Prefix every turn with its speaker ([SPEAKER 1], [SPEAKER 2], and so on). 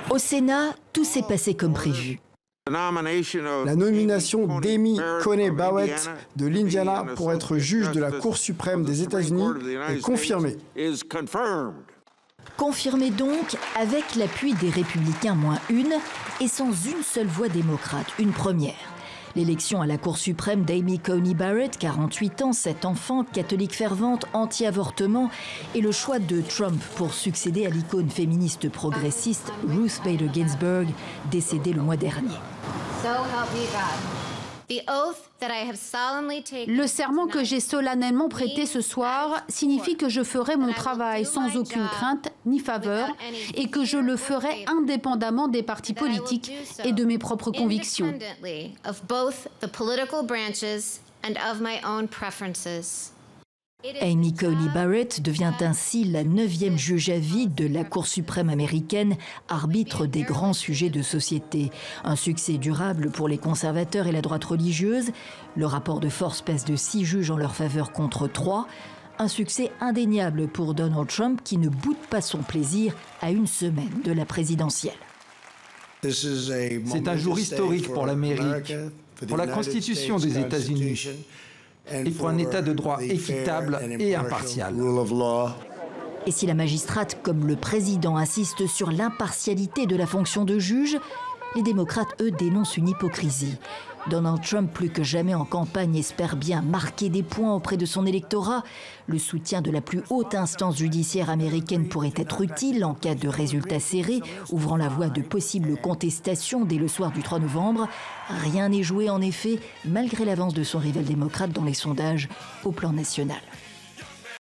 [SPEAKER 1] Au Sénat, tout s'est passé comme prévu.
[SPEAKER 2] La nomination d'Amy Coney Barrett de l'Indiana pour être juge de la Cour suprême des États-Unis est confirmée.
[SPEAKER 1] Confirmé donc avec l'appui des Républicains -1 et sans une seule voix démocrate, une première. L'élection à la Cour suprême d'Amy Coney Barrett, 48 ans, 7 enfants, catholique fervente, anti-avortement, et le choix de Trump pour succéder à l'icône féministe progressiste Ruth Bader Ginsburg, décédée le mois dernier.
[SPEAKER 3] Le serment que j'ai solennellement prêté ce soir signifie que je ferai mon travail sans aucune crainte ni faveur et que je le ferai indépendamment des partis politiques et de mes propres convictions.
[SPEAKER 1] Amy Coney Barrett devient ainsi la 9e juge à vie de la Cour suprême américaine, arbitre des grands sujets de société. Un succès durable pour les conservateurs et la droite religieuse. Le rapport de force pèse de 6 juges en leur faveur contre 3. Un succès indéniable pour Donald Trump qui ne boude pas son plaisir à une semaine de la présidentielle.
[SPEAKER 4] C'est un jour historique pour l'Amérique, pour la Constitution des États-Unis et pour un État de droit équitable et impartial.
[SPEAKER 1] Et si la magistrate, comme le président, insiste sur l'impartialité de la fonction de juge, les démocrates, eux, dénoncent une hypocrisie. Donald Trump, plus que jamais en campagne, espère bien marquer des points auprès de son électorat. Le soutien de la plus haute instance judiciaire américaine pourrait être utile en cas de résultats serrés, ouvrant la voie à de possibles contestations dès le soir du 3 novembre. Rien n'est joué, en effet, malgré l'avance de son rival démocrate dans les sondages au plan national.